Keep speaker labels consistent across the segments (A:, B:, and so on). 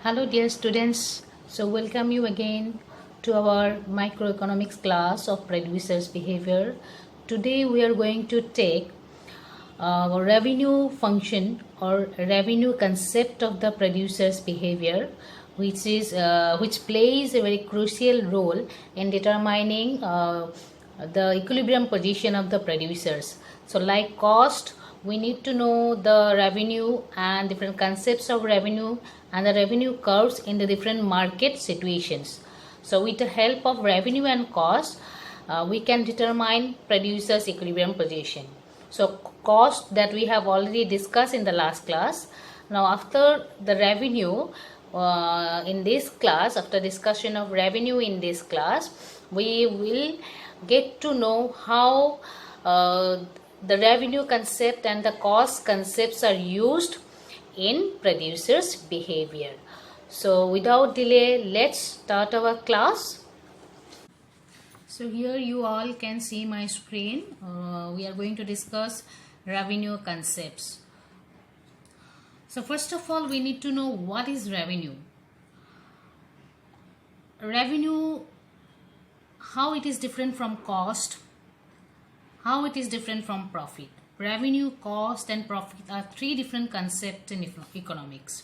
A: Hello dear students, so welcome you again to our microeconomics class of producers behavior. Today we are going to take revenue function or revenue concept of the producer's behavior, which plays a very crucial role in determining the equilibrium position of the producers. So like cost, we need to know the revenue and different concepts of revenue and the revenue curves in the different market situations. So with the help of revenue and cost, we can determine producers equilibrium position. So cost that we have already discussed in the last class. Now after the revenue in this class, after discussion of revenue in this class, we will get to know how the revenue concept and the cost concepts are used in producers behavior. So without delay, let's start our class. So here you all can see my screen. We are going to discuss revenue concepts. So first of all, we need to know what is revenue. Revenue, how it is different from cost, how it is different from profit. Revenue, cost and profit are three different concepts in economics.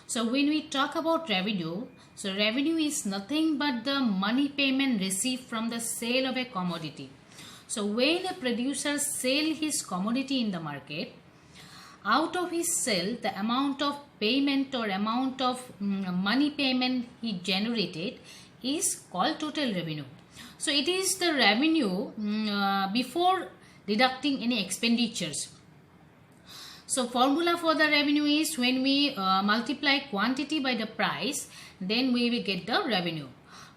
A: So when we talk about revenue, so revenue is nothing but the money payment received from the sale of a commodity. So when a producer sells his commodity in the market, out of his sale, the amount of payment or amount of money payment he generated is called total revenue. So it is the revenue before deducting any expenditures. So formula for the revenue is when we multiply quantity by the price, then we will get the revenue.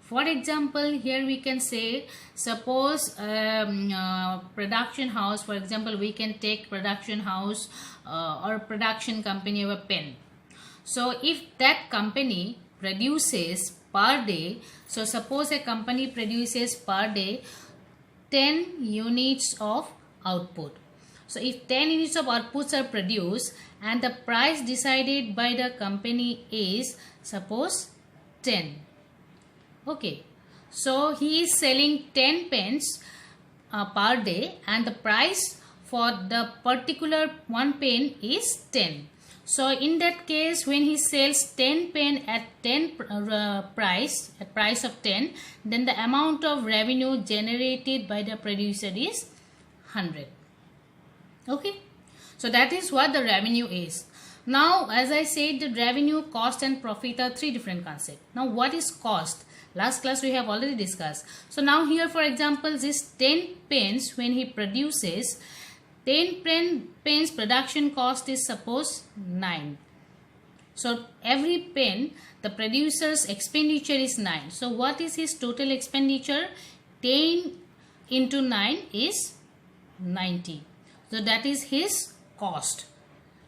A: For example, here we can say, suppose production house, for example, we can take production house or production company of a pen. So if that company produces per day, so suppose a company produces per day 10 units of output. So if 10 units of outputs are produced and the price decided by the company is suppose 10. Okay, so he is selling 10 pens per day and the price for the particular one pen is 10. So in that case, when he sells 10 pen at 10 price of 10, then the amount of revenue generated by the producer is 100. Okay, so that is what the revenue is. Now, as I said, the revenue, cost and profit are three different concepts. Now, what is cost? Last class we have already discussed. So now here, for example, this 10 pens, when he produces 10 pens, production cost is suppose 9. So every pen, the producer's expenditure is 9. So what is his total expenditure? 10 into 9 is 90. So that is his cost.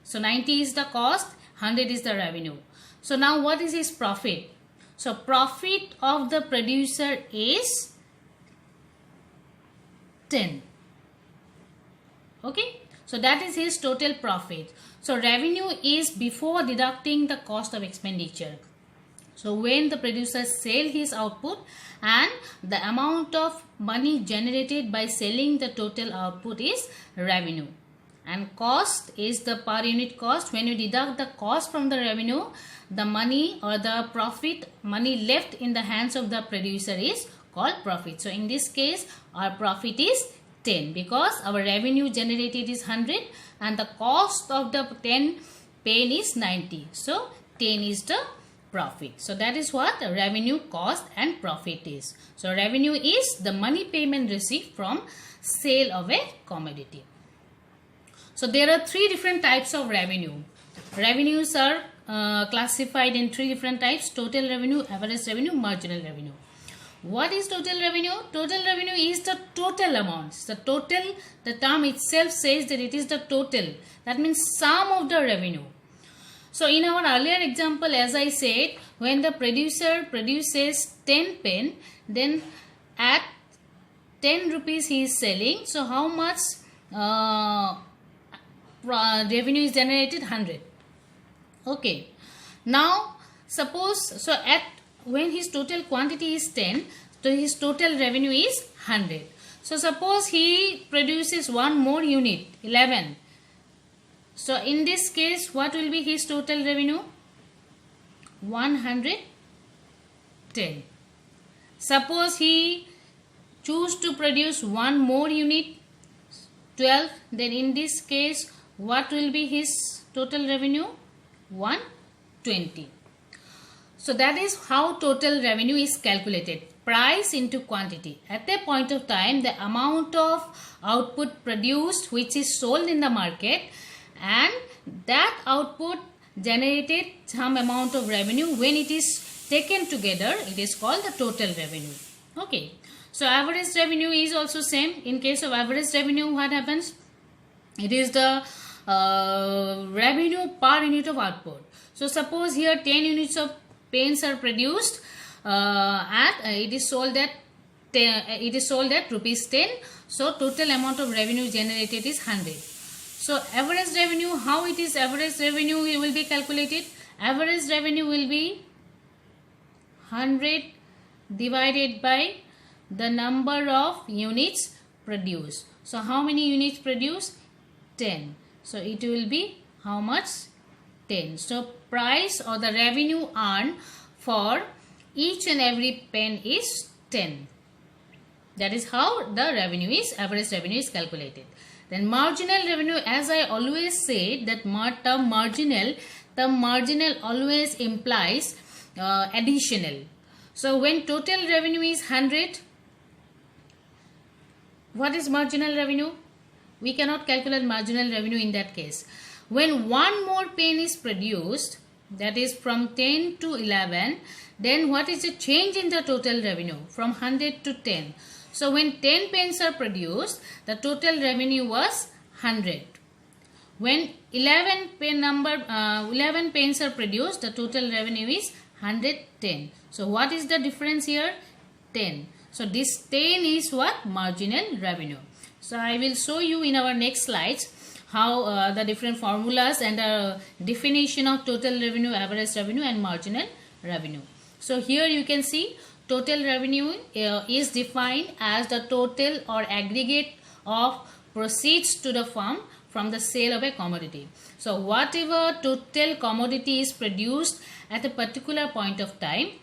A: So 90 is the cost, 100 is the revenue. So now what is his profit? So profit of the producer is 10. Okay, so that is his total profit. So revenue is before deducting the cost of expenditure. So when the producer sells his output and the amount of money generated by selling the total output is revenue. And cost is the per unit cost. When you deduct the cost from the revenue, the money or the profit, money left in the hands of the producer is called profit. So in this case, our profit is 10 because our revenue generated is 100 and the cost of the 10 pen is 90. So 10 is the profit. So that is what revenue, cost and profit is. So revenue is the money payment received from sale of a commodity. So there are three different types of revenue. Revenues are classified in three different types: total revenue, average revenue, marginal revenue. What is total revenue? Total revenue is the total amounts. The total, the term itself says that it is the total. That means sum of the revenue. So in our earlier example, as I said, when the producer produces 10 pen, then at 10 rupees he is selling. So how much revenue is generated? 100. Okay. Now Suppose, so at when his total quantity is 10, so his total revenue is 100. So suppose he produces one more unit, 11. So in this case, what will be his total revenue? 110. Suppose he choose to produce one more unit, 12. Then in this case, what will be his total revenue? 120. So that is how total revenue is calculated. Price into quantity. At a point of time, the amount of output produced which is sold in the market, and that output generated some amount of revenue. When it is taken together, it is called the total revenue. Okay. So average revenue is also same. In case of average revenue, what happens? It is the revenue per unit of output. So suppose here 10 units of pens are produced it is sold at rupees 10. So total amount of revenue generated is 100. So average revenue, how it is average revenue will be calculated? Average revenue will be 100 divided by the number of units produced. So how many units produced? 10. So it will be how much? 10. So price or the revenue earned for each and every pen is 10. That is how the revenue is, average revenue is calculated. Then marginal revenue, as I always say that term marginal always implies additional. So when total revenue is 100, what is marginal revenue? We cannot calculate marginal revenue in that case. When one more pen is produced, that is from 10 to 11, then what is the change in the total revenue? From 100 to 10. So when 10 pens are produced, the total revenue was 100. When 11 pens are produced, the total revenue is 110. So what is the difference here? 10. So this 10 is what? Marginal revenue. So I will show you in our next slides how the different formulas and definition of total revenue, average revenue and marginal revenue. So here you can see total revenue is defined as the total or aggregate of proceeds to the firm from the sale of a commodity. So whatever total commodity is produced at a particular point of time,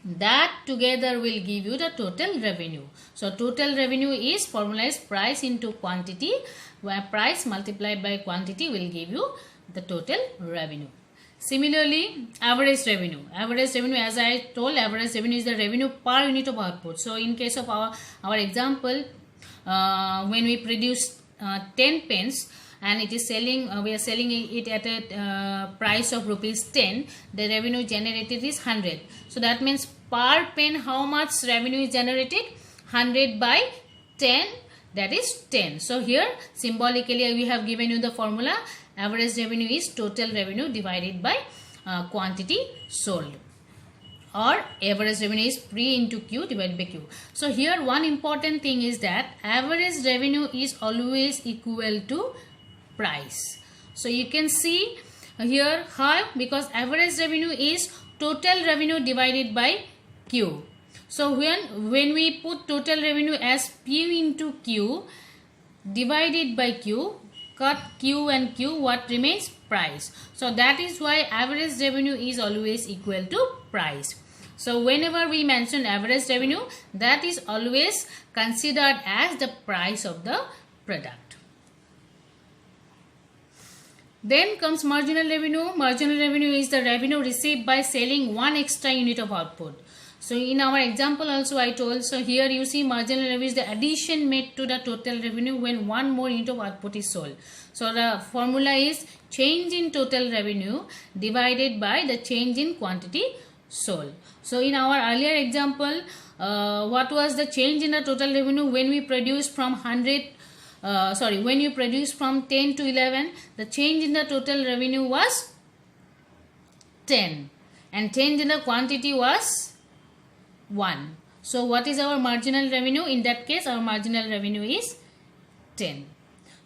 A: that together will give you the total revenue. So total revenue is formula is price into quantity, where price multiplied by quantity will give you the total revenue. Similarly, average revenue. Average revenue, as I told, average revenue is the revenue per unit of output. So in case of our example, when we produce 10 pens and it is selling, we are selling it at a price of rupees 10, the revenue generated is 100. So that means per pen how much revenue is generated? 100 by 10, that is 10. So here symbolically we have given you the formula. Average revenue is total revenue divided by quantity sold, or average revenue is P into Q divided by Q. So here one important thing is that average revenue is always equal to price. So you can see here how, because average revenue is total revenue divided by Q. So when we put total revenue as P into Q divided by Q, cut Q and Q, what remains? Price. So that is why average revenue is always equal to price. So whenever we mention average revenue, that is always considered as the price of the product. Then comes marginal revenue. Marginal revenue is the revenue received by selling one extra unit of output. So in our example also I told, so here you see marginal revenue is the addition made to the total revenue when one more unit of output is sold. So the formula is change in total revenue divided by the change in quantity sold. So in our earlier example, what was the change in the total revenue when we produced from when you produced from 10 to 11, the change in the total revenue was 10 and change in the quantity was 1. So what is our marginal revenue? In that case our marginal revenue is 10.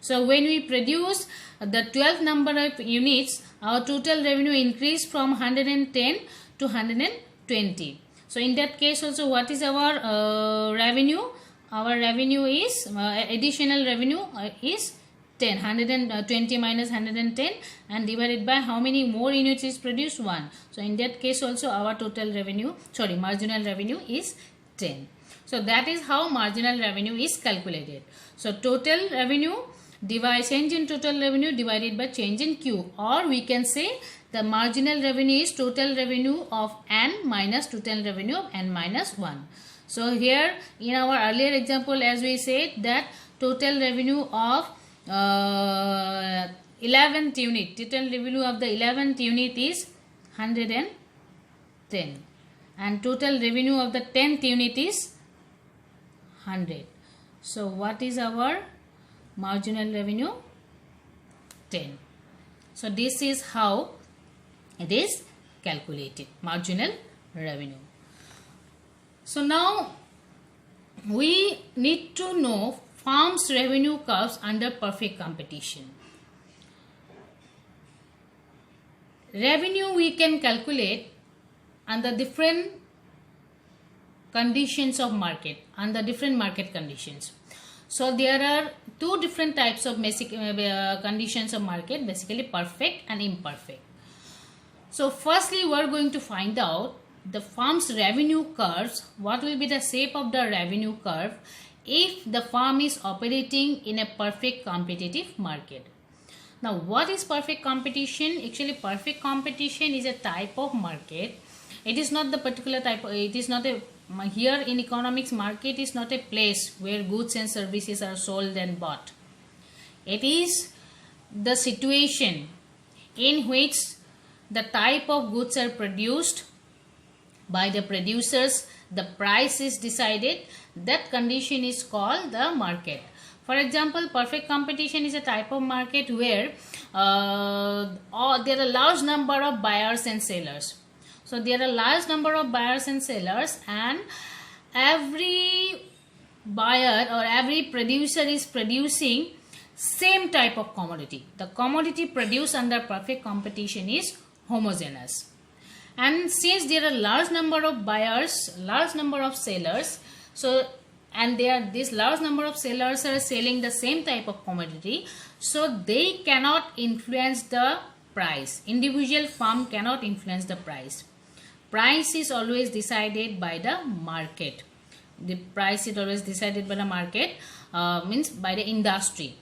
A: So when we produce the 12th number of units, our total revenue increased from 110 to 120. So in that case also, what is our revenue? Our revenue is additional revenue is 10. 120 minus 110 and divided by how many more units is produced? 1. So in that case also our total revenue, marginal revenue is 10. So that is how marginal revenue is calculated. So total revenue change in total revenue divided by change in Q, or we can say the marginal revenue is total revenue of N minus total revenue of N minus 1. So here in our earlier example, as we said, that total revenue of 11th unit, total revenue of the 11th unit is 110 and total revenue of the 10th unit is 100. So what is our marginal revenue? 10. So this is how it is calculated, marginal revenue. So now we need to know firm's revenue curves under perfect competition. Revenue we can calculate under different conditions of market, under different market conditions. So there are two different types of basic conditions of market, basically perfect and imperfect. So firstly we are going to find out the firm's revenue curves. What will be the shape of the revenue curve if the firm is operating in a perfect competitive market? Now what is perfect competition? Actually perfect competition is a type of market. It is not the particular type, it is not a, here in economics, market is not a place where goods and services are sold and bought. It is the situation in which the type of goods are produced by the producers, the price is decided. That condition is called the market. For example, perfect competition is a type of market where there are a large number of buyers and sellers. So there are a large number of buyers and sellers, and every buyer or every producer is producing same type of commodity. The commodity produced under perfect competition is homogeneous. And since there are large number of buyers, large number of sellers, so and this large number of sellers are selling the same type of commodity, so they cannot influence the price. Individual firm cannot influence the price. Price is always decided by the market. The price is always decided by the market, means by the industry,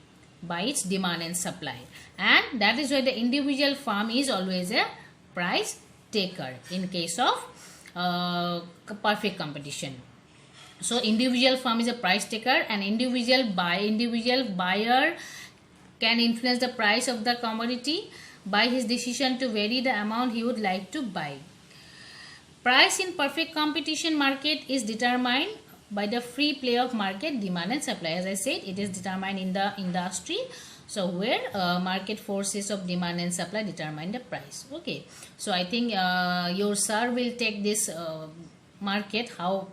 A: by its demand and supply. And that is why the individual firm is always a price taker in case of perfect competition. So individual firm is a price taker, and individual buyer can influence the price of the commodity by his decision to vary the amount he would like to buy. Price in perfect competition market is determined by the free play of market, demand and supply. As I said, it is determined in the industry. So where market forces of demand and supply determine the price. Okay. So I think your sir will take this market, how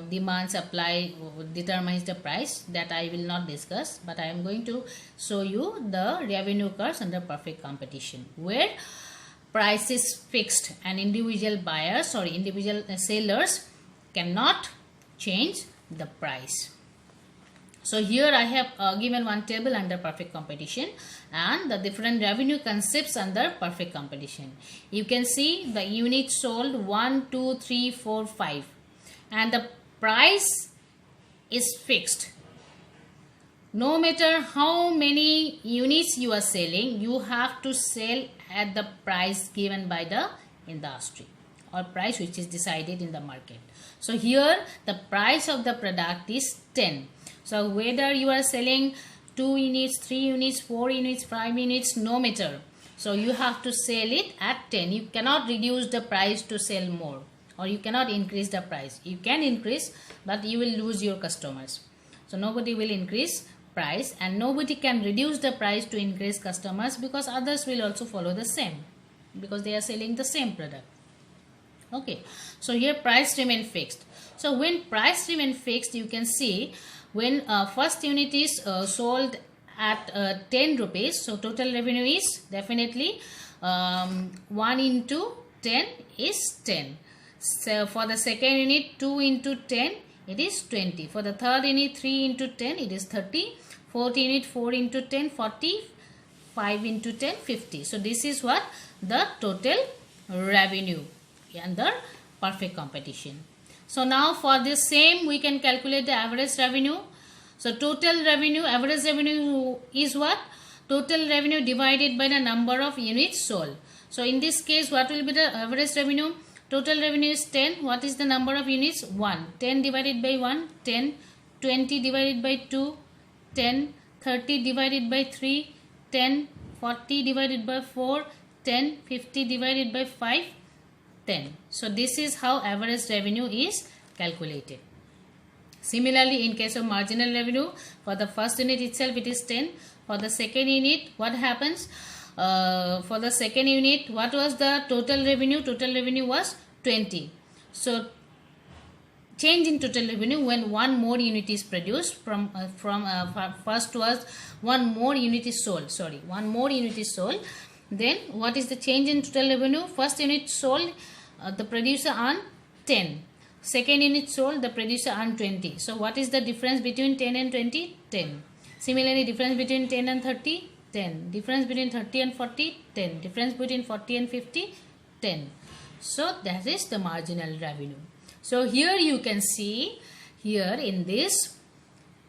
A: demand supply determines the price, that I will not discuss, but I am going to show you the revenue curves under perfect competition, where price is fixed and individual buyers or individual sellers cannot change the price. So here I have given one table under perfect competition and the different revenue concepts under perfect competition. You can see the units sold 1, 2, 3, 4, 5, and the price is fixed. No matter how many units you are selling, you have to sell at the price given by the industry or price which is decided in the market. So here the price of the product is 10. So whether you are selling 2 units, 3 units, 4 units, 5 units, no matter. So you have to sell it at 10. You cannot reduce the price to sell more, or you cannot increase the price. You can increase, but you will lose your customers. So nobody will increase price, and nobody can reduce the price to increase customers, because others will also follow the same, because they are selling the same product. Okay, so here price remain fixed. So when price remain fixed, you can see when first unit is sold at 10 rupees. So total revenue is definitely 1 into 10 is 10. So for the second unit, 2 into 10, it is 20. For the third unit, 3 into 10, it is 30. Fourth unit, 4 into 10, 40. 5 into 10, 50. So this is what the total revenue under perfect competition. So now for this same, we can calculate the average revenue. So total revenue, average revenue is what? Total revenue divided by the number of units sold. So in this case, what will be the average revenue? Total revenue is 10. What is the number of units? 1. 10 divided by 1, 10. 20 divided by 2, 10. 30 divided by 3, 10. 40 divided by 4, 10. 50 divided by 5, 10. So this is how average revenue is calculated. Similarly, in case of marginal revenue, for the first unit itself it is 10. For the second unit, what happens? For the second unit, what was the total revenue? Total revenue was 20. So change in total revenue when one more unit is produced from first was one more unit is sold. Sorry, one more unit is sold. Then what is the change in total revenue? First unit sold, the producer earned 10. Second unit sold, the producer earned 20. So what is the difference between 10 and 20? 10. Similarly, difference between 10 and 30? 10. Difference between 30 and 40? 10. Difference between 40 and 50? 10. So that is the marginal revenue. So here you can see, here in this,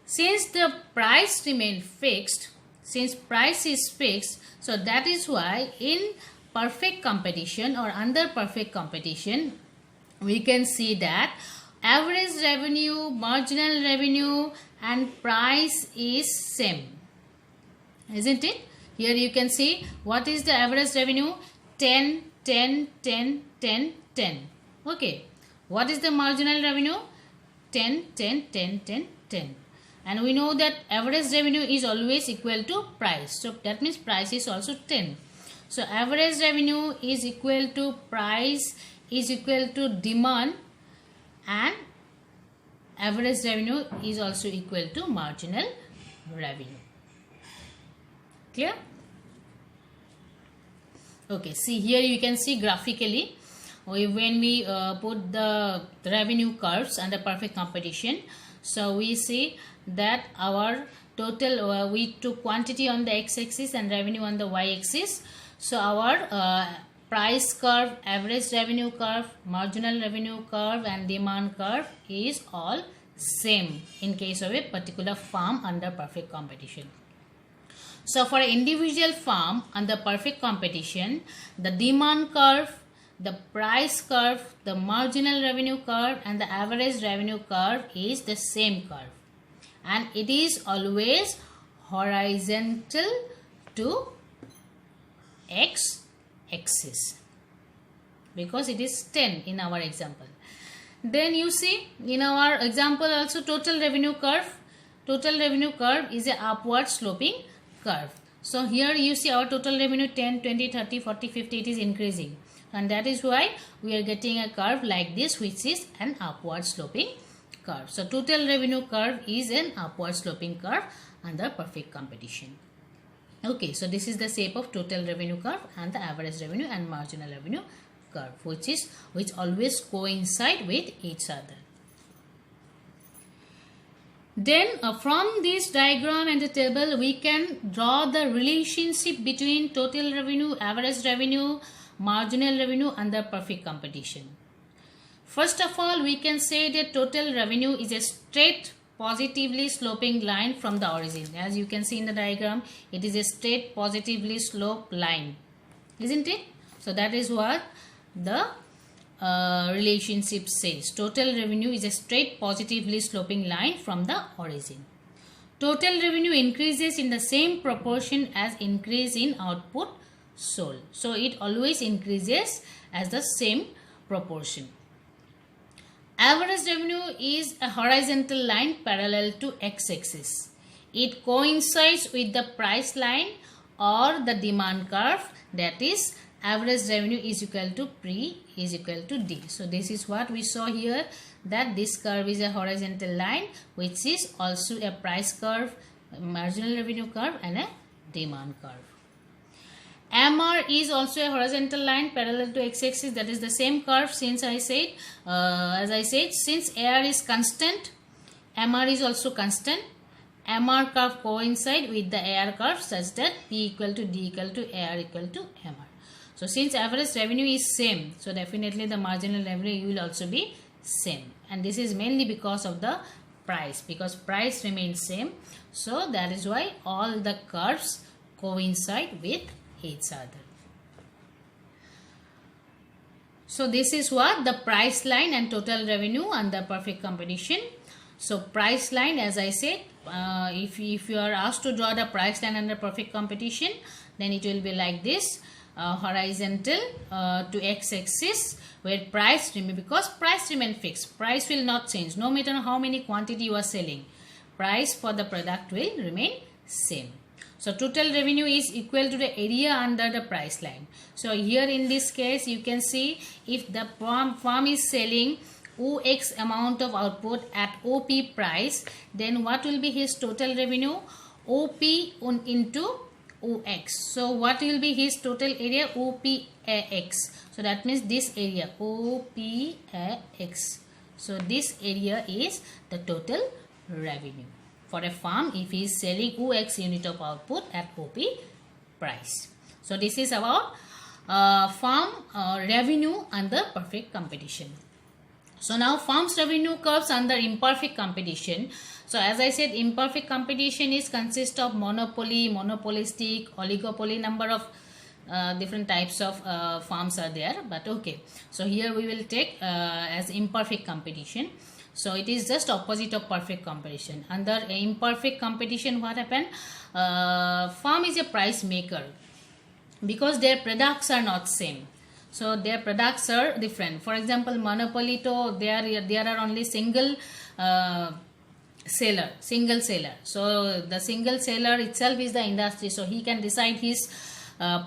A: since the price remained fixed, since price is fixed, so that is why in perfect competition or under perfect competition, we can see that average revenue, marginal revenue and price is same, isn't it? Here you can see what is the average revenue? 10, 10, 10, 10, 10. Okay. What is the marginal revenue? 10, 10, 10, 10, 10. And we know that average revenue is always equal to price. So that means price is also 10. So average revenue is equal to price is equal to demand, and average revenue is also equal to marginal revenue. Clear? Okay, see here you can see graphically when we put the revenue curves under perfect competition. So we see that our total, we took quantity on the x-axis and revenue on the y-axis. So our price curve, average revenue curve, marginal revenue curve and demand curve is all same in case of a particular farm under perfect competition. So for an individual farm under perfect competition, the demand curve, the price curve, the marginal revenue curve and the average revenue curve is the same curve, and it is always horizontal to x-axis because it is 10 in our example. Then you see in our example also total revenue curve. Total revenue curve is a upward sloping curve. So here you see our total revenue 10, 20, 30, 40, 50, it is increasing. And that is why we are getting a curve like this, which is an upward sloping curve. So total revenue curve is an upward sloping curve under perfect competition. Okay, so this is the shape of total revenue curve and the average revenue and marginal revenue curve, which always coincide with each other. Then from this diagram and the table, we can draw the relationship between total revenue, average revenue, marginal revenue under perfect competition. First of all, we can say that total revenue is a straight positively sloping line from the origin. As you can see in the diagram, it is a straight positively sloped line, isn't it? So that is what the relationship says. Total revenue is a straight positively sloping line from the origin. Total revenue increases in the same proportion as increase in output sold. So it always increases as the same proportion. Average revenue is a horizontal line parallel to x-axis. It coincides with the price line or the demand curve, that is average revenue is equal to P is equal to D. So this is what we saw here, that this curve is a horizontal line which is also a price curve, marginal revenue curve and a demand curve. MR is also a horizontal line parallel to x-axis, that is the same curve. Since I said, as I said, since AR is constant, MR is also constant. MR curve coincide with the AR curve such that P equal to D equal to AR equal to MR. So since average revenue is same, so definitely the marginal revenue will also be same, and this is mainly because of the price, because price remains same. So that is why all the curves coincide with each other. So this is what the price line and total revenue under perfect competition. So price line, as I said, if you are asked to draw the price line under perfect competition, then it will be like this, horizontal to x-axis, where price remain, because price remain fixed, price will not change no matter how many quantity you are selling, price for the product will remain same. So total revenue is equal to the area under the price line. So here in this case you can see, if the firm is selling OX amount of output at OP price, then what will be his total revenue? OP into OX. So what will be his total area? OPX. So that means this area OPX. So this area is the total revenue for a farm if he is selling OX unit of output at OP price. So this is about farm revenue under perfect competition. So now farm's revenue curves under imperfect competition. So as I said, imperfect competition is consist of monopoly, monopolistic, oligopoly, number of different types of farms are there. But okay, so here we will take as imperfect competition. So it is just opposite of perfect competition. Under imperfect competition, what happened? Farm is a price maker because their products are not same. So their products are different. For example, monopoly to there are only single seller. So the single seller itself is the industry. So he can decide his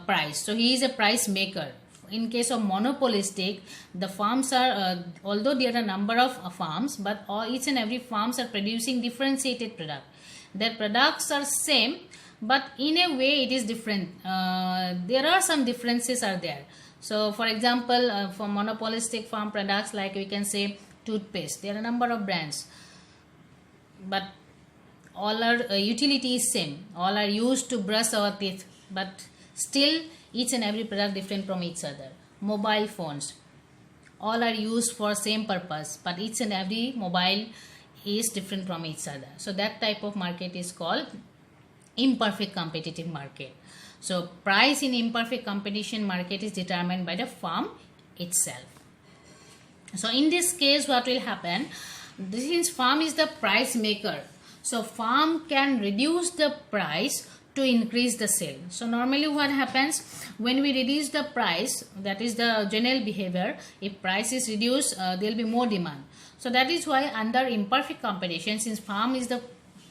A: price. So he is a price maker. In case of monopolistic, the farms are although there are number of farms, but each and every farms are producing differentiated product. Their products are same, but in a way it is different. There are some differences are there. So for example, for monopolistic farm products, like we can say toothpaste, there are a number of brands, but all are utility is same. All are used to brush our teeth, but still each and every product different from each other. Mobile phones, all are used for same purpose, but each and every mobile is different from each other. So that type of market is called imperfect competitive market. So price in imperfect competition market is determined by the farm itself. So in this case, what will happen? Since farm is the price maker, so farm can reduce the price to increase the sale. So normally what happens when we reduce the price, that is the general behavior, if price is reduced, there will be more demand. So that is why under imperfect competition, since farm is the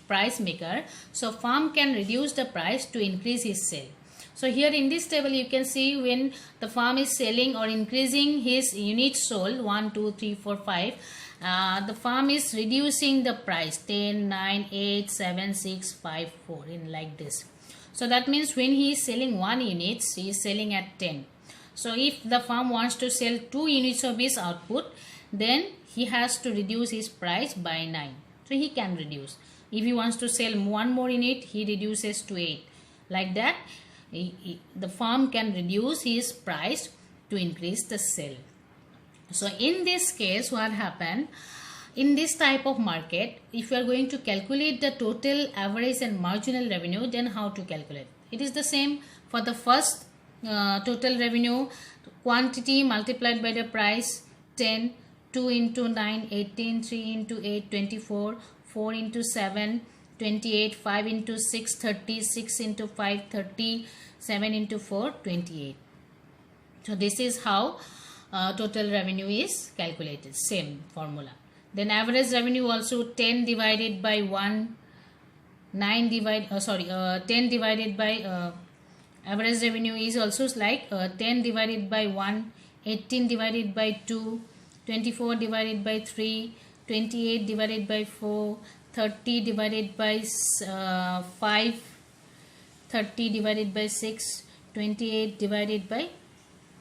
A: price maker, so farm can reduce the price to increase his sale. So here in this table you can see when the farm is selling or increasing his units sold 1, 2, 3, 4, 5, the farm is reducing the price 10, 9, 8, 7, 6, 5, 4 in like this. So that means when he is selling 1 unit, he is selling at 10. So if the farm wants to sell 2 units of his output, then he has to reduce his price by 9. So he can reduce. If he wants to sell 1 more unit, he reduces to 8. Like that, the farm can reduce his price to increase the sale. So in this case, what happened? In this type of market, if you are going to calculate the total average and marginal revenue, then how to calculate? It is the same for the first total revenue, quantity multiplied by the price, 10, 2 into 9, 18, 3 into 8, 24, 4 into 7, 28, 5 into 6, 30, 6 into 5, 30, 7 into 4, 28. So this is how total revenue is calculated, same formula. Then average revenue also 10 divided by 1, 10 divided by average revenue is also like 10 divided by 1, 18 divided by 2, 24 divided by 3, 28 divided by 4, 30 divided by 5, 30 divided by 6, 28 divided by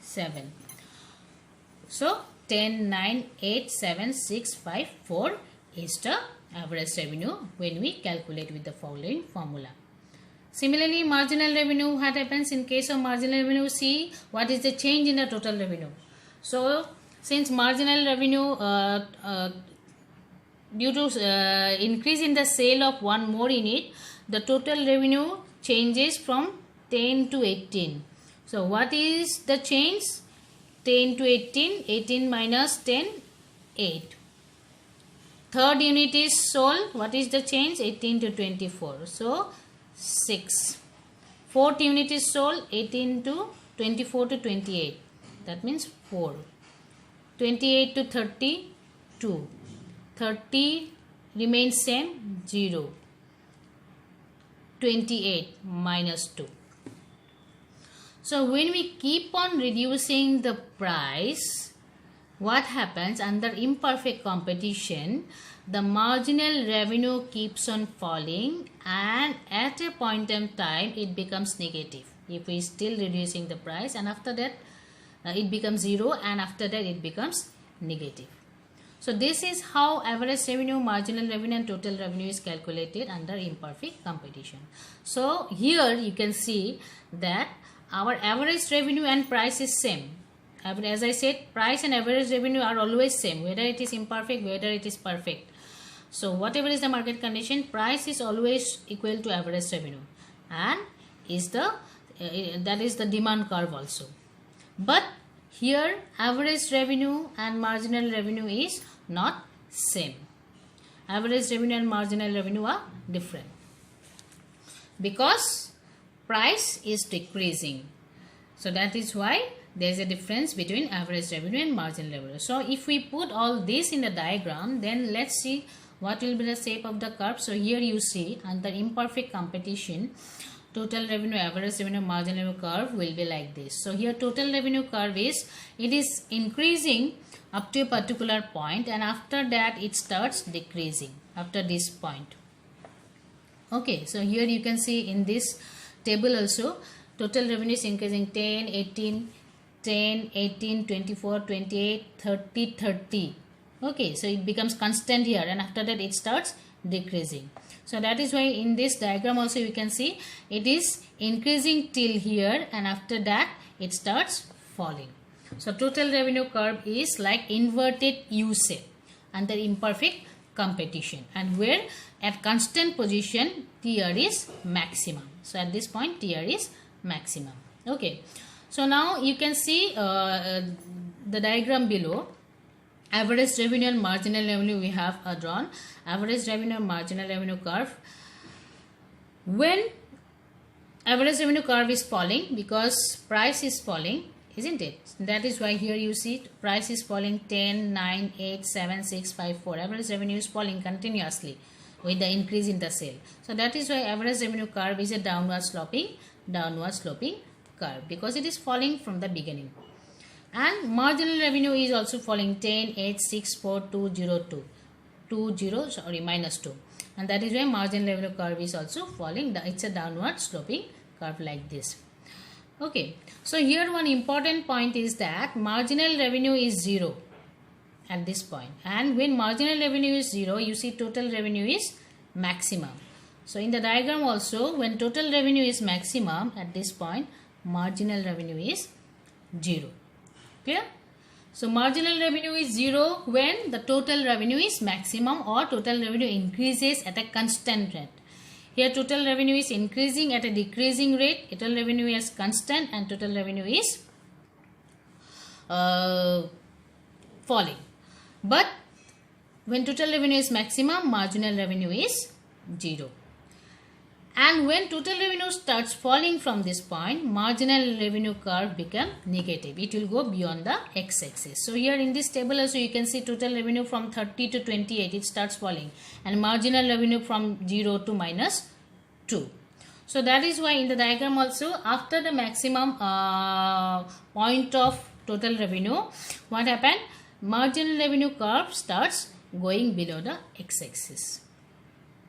A: 7. So 10, 9, 8, 7, 6, 5, 4 is the average revenue when we calculate with the following formula. Similarly, marginal revenue, what happens in case of marginal revenue? See what is the change in the total revenue. So since marginal revenue due to increase in the sale of one more unit, the total revenue changes from 10 to 18. So what is the change? 10 to 18, 18 minus 10, 8. Third unit is sold. What is the change? 18 to 24. So 6. Fourth unit is sold. 18 to 24 to 28. That means 4. 28 to 30, 2. 30 remains same, 0. 28 minus 2. So when we keep on reducing the price, what happens under imperfect competition? The marginal revenue keeps on falling, and at a point in time it becomes negative if we still reducing the price, and after that it becomes 0, and after that it becomes negative. So this is how average revenue, marginal revenue and total revenue is calculated under imperfect competition. So here you can see that our average revenue and price is same. As I said, price and average revenue are always same, whether it is imperfect, whether it is perfect. So whatever is the market condition, price is always equal to average revenue, and is the that is the demand curve also. But here average revenue and marginal revenue is not same. Average revenue and marginal revenue are different because price is decreasing. So that is why there is a difference between average revenue and marginal revenue. So if we put all this in the diagram, then let's see what will be the shape of the curve. So here you see under imperfect competition, total revenue, average revenue, marginal revenue curve will be like this. So here total revenue curve is, it is increasing up to a particular point, and after that it starts decreasing after this point. Okay, so here you can see in this table also, total revenue is increasing 10, 18, 10, 18, 24, 28, 30, 30. Okay, so it becomes constant here, and after that it starts decreasing. So that is why in this diagram also you can see it is increasing till here, and after that it starts falling. So total revenue curve is like inverted U shape under imperfect competition, and where at constant position TR is maximum. So at this point TR is maximum. Okay, so now you can see the diagram below. Average revenue and marginal revenue we have drawn. Average revenue and marginal revenue curve. When average revenue curve is falling because price is falling, isn't it? That is why here you see price is falling 10, 9, 8, 7, 6, 5, 4. Average revenue is falling continuously with the increase in the sale. So that is why average revenue curve is a downward sloping curve, because it is falling from the beginning. And marginal revenue is also falling 10, 8, 6, 4, 2, 0, 2, minus 2. And that is why marginal revenue curve is also falling. It's a downward sloping curve like this. Okay, so here one important point is that marginal revenue is 0 at this point. And when marginal revenue is 0, you see total revenue is maximum. So in the diagram also, when total revenue is maximum at this point, marginal revenue is 0. Clear? So marginal revenue is 0 when the total revenue is maximum or total revenue increases at a constant rate. Here total revenue is increasing at a decreasing rate, total revenue is constant, and total revenue is falling. But when total revenue is maximum, marginal revenue is 0. And when total revenue starts falling from this point, marginal revenue curve becomes negative. It will go beyond the x-axis. So here in this table also you can see total revenue from 30 to 28, it starts falling. And marginal revenue from 0 to minus 2. So that is why in the diagram also, after the maximum point of total revenue, what happened? Marginal revenue curve starts going below the x-axis.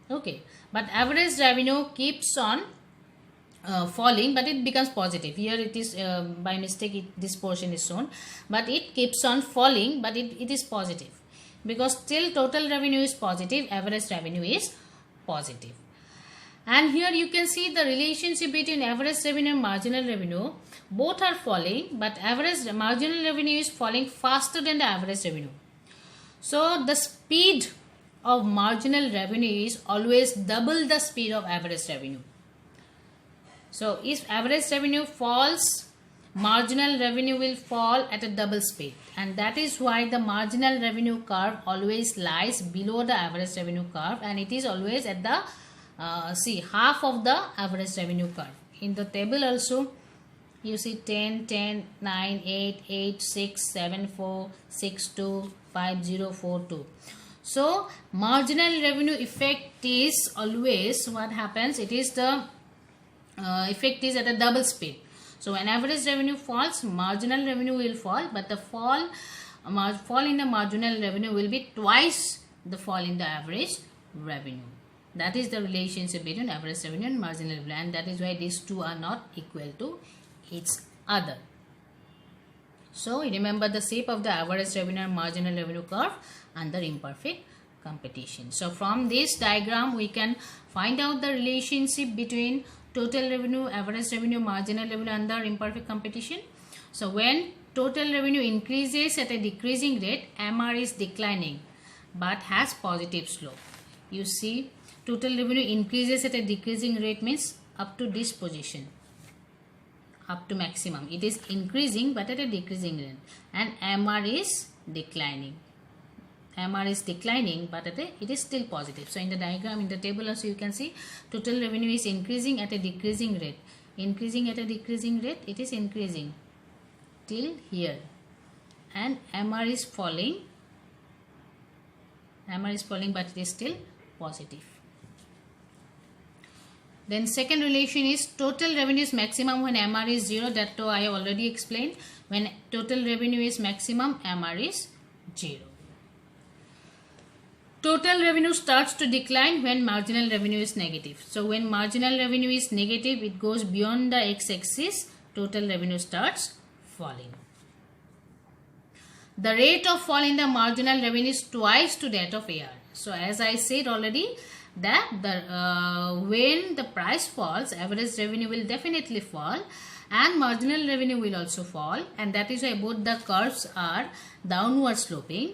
A: Okay, but average revenue keeps on falling, but it becomes positive. Here it is by mistake this portion is shown, but it keeps on falling, but it is positive, because still total revenue is positive, average revenue is positive. And here you can see the relationship between average revenue and marginal revenue. Both are falling, but marginal revenue is falling faster than the average revenue. So the speed of marginal revenue is always double the speed of average revenue. So if average revenue falls, marginal revenue will fall at a double speed, and that is why the marginal revenue curve always lies below the average revenue curve, and it is always at the half of the average revenue curve. In the table also you see 10, 10, 9, 8, 8, 6, 7, 4, 6, 2, 5, 0, 4, 2. So marginal revenue effect is always what happens, it is the effect is at a double speed. So when average revenue falls, marginal revenue will fall, but the fall in the marginal revenue will be twice the fall in the average revenue. That is the relationship between average revenue and marginal revenue, and that is why these two are not equal to each other. So remember the shape of the average revenue and marginal revenue curve under imperfect competition. So from this diagram we can find out the relationship between total revenue, average revenue, marginal revenue under imperfect competition. So when total revenue increases at a decreasing rate, MR is declining but has positive slope. You see, total revenue increases at a decreasing rate means up to this position, up to maximum. It is increasing but at a decreasing rate, and MR is declining. MR is declining, but it is still positive. So in the diagram, in the table also you can see total revenue is increasing at a decreasing rate. Increasing at a decreasing rate, it is increasing till here, and MR is falling. MR is falling, but it is still positive. Then second relation is total revenue is maximum when MR is 0. That too I have already explained. When total revenue is maximum, MR is 0. Total revenue starts to decline when marginal revenue is negative. So when marginal revenue is negative, it goes beyond the x-axis, total revenue starts falling. The rate of fall in the marginal revenue is twice to that of AR. So as I said already, that when the price falls, average revenue will definitely fall and marginal revenue will also fall, and that is why both the curves are downward sloping.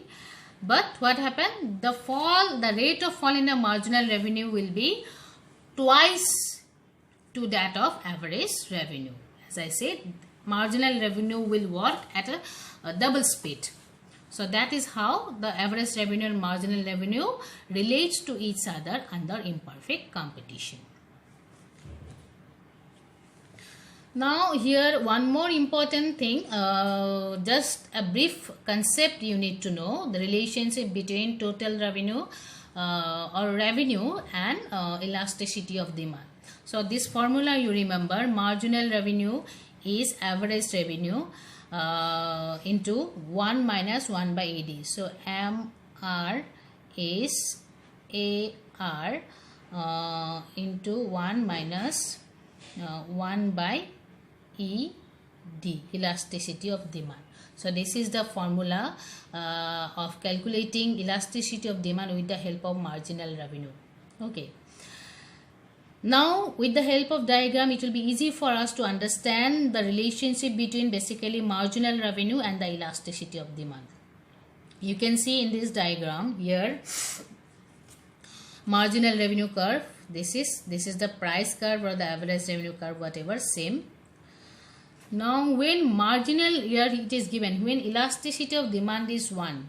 A: But what happened? The rate of fall in the marginal revenue will be twice to that of average revenue. As I said, marginal revenue will work at a double speed. So that is how the average revenue and marginal revenue relates to each other under imperfect competition. Now here one more important thing, just a brief concept you need to know, the relationship between total revenue or revenue and elasticity of demand. So this formula you remember, marginal revenue is average revenue into 1 minus 1 by AD. So MR is AR into 1 minus 1 by ED, elasticity of demand. So this is the formula of calculating elasticity of demand with the help of marginal revenue. Okay. Now with the help of diagram, it will be easy for us to understand the relationship between basically marginal revenue and the elasticity of demand. You can see in this diagram here, marginal revenue curve. This is the price curve or the average revenue curve, whatever, same. Now when marginal, here it is given, when elasticity of demand is 1,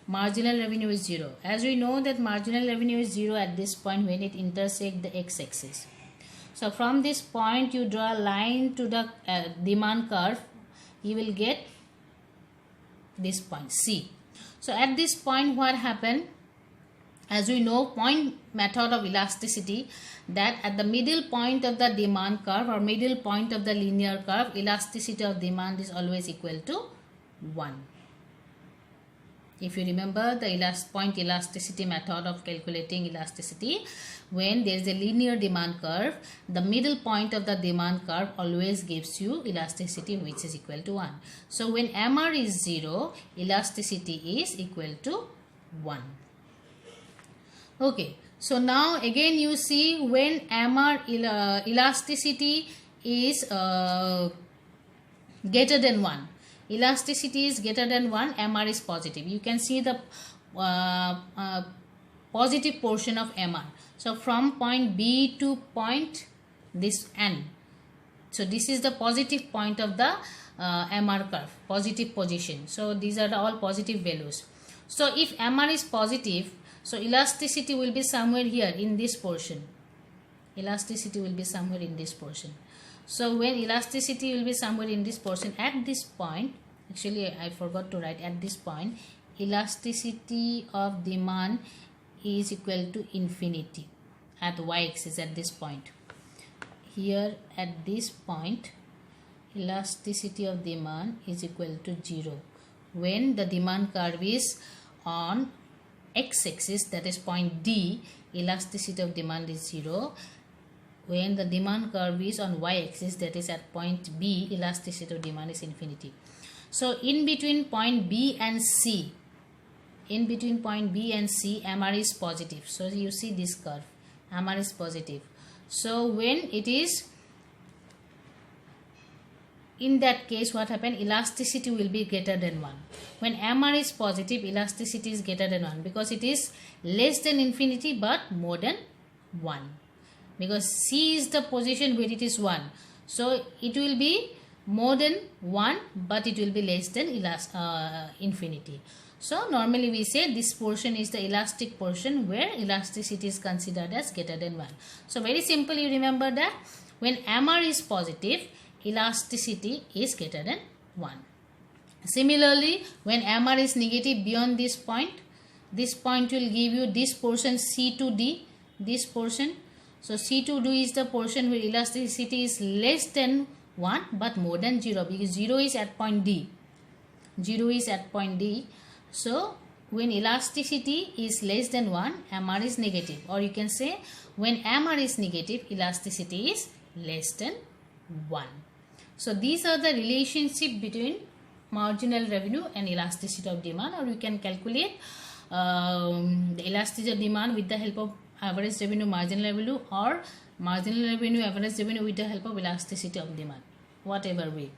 A: marginal revenue is 0. As we know that marginal revenue is 0 at this point when it intersects the x-axis. So from this point you draw a line to the demand curve, you will get this point C. So at this point what happened? As we know, point method of elasticity, that at the middle point of the demand curve or middle point of the linear curve, elasticity of demand is always equal to 1. If you remember the point elasticity method of calculating elasticity, when there is a linear demand curve, the middle point of the demand curve always gives you elasticity which is equal to 1. So when MR is 0, elasticity is equal to 1. Okay, so now again you see when MR elasticity is greater than 1. Elasticity is greater than 1, MR is positive. You can see the positive portion of MR. So from point B to point this N. So this is the positive point of the MR curve, positive position. So these are all positive values. So if MR is positive, so elasticity will be somewhere here in this portion. Elasticity will be somewhere in this portion. So when elasticity will be somewhere in this portion, at this point, actually I forgot to write, at this point elasticity of demand is equal to infinity at y-axis. At this point here, at this point, elasticity of demand is equal to 0 when the demand curve is on x-axis, that is point D. Elasticity of demand is 0. When the demand curve is on y-axis, that is at point B, elasticity of demand is infinity. So in between point B and C, MR is positive. So you see this curve, MR is positive. So when it is in that case, what happened? Elasticity will be greater than 1. When MR is positive, elasticity is greater than 1 because it is less than infinity but more than 1. Because C is the position where it is 1. So it will be more than 1 but it will be less than infinity. So normally we say this portion is the elastic portion where elasticity is considered as greater than 1. So very simple, you remember that when MR is positive, elasticity is greater than 1. Similarly, when MR is negative beyond this point will give you this portion C to D, this portion. So C to D is the portion where elasticity is less than 1 but more than 0 because 0 is at point D. 0 is at point D. So when elasticity is less than 1, MR is negative, or you can say when MR is negative, elasticity is less than 1. So these are the relationship between marginal revenue and elasticity of demand, or you can calculate the elasticity of demand with the help of average revenue, marginal revenue, or marginal revenue, average revenue with the help of elasticity of demand, whatever way.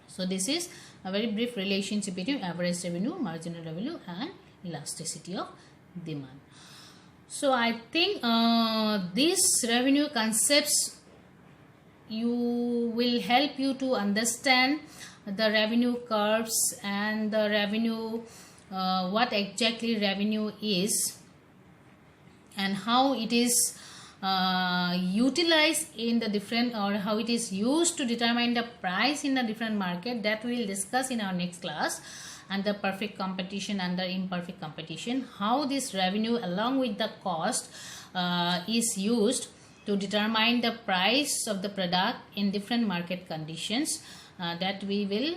A: So this is a very brief relationship between average revenue, marginal revenue and elasticity of demand. So I think these revenue concepts will help you to understand the revenue curves and the revenue, what exactly revenue is and how it is utilized in the different, or how it is used to determine the price in a different market. That we will discuss in our next class. Under perfect competition, under imperfect competition, how this revenue along with the cost is used to determine the price of the product in different market conditions, that we will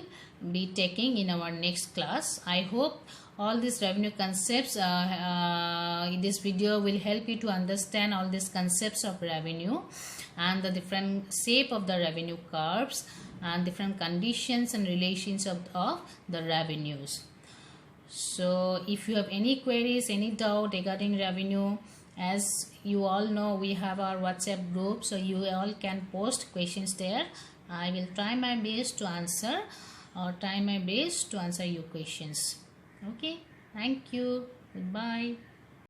A: be taking in our next class. I hope all these revenue concepts in this video will help you to understand all these concepts of revenue and the different shape of the revenue curves and different conditions and relations of the revenues. So if you have any queries, any doubt regarding revenue, as you all know, we have our WhatsApp group, so you all can post questions there. I will try my best to answer your questions. Okay, thank you. Goodbye.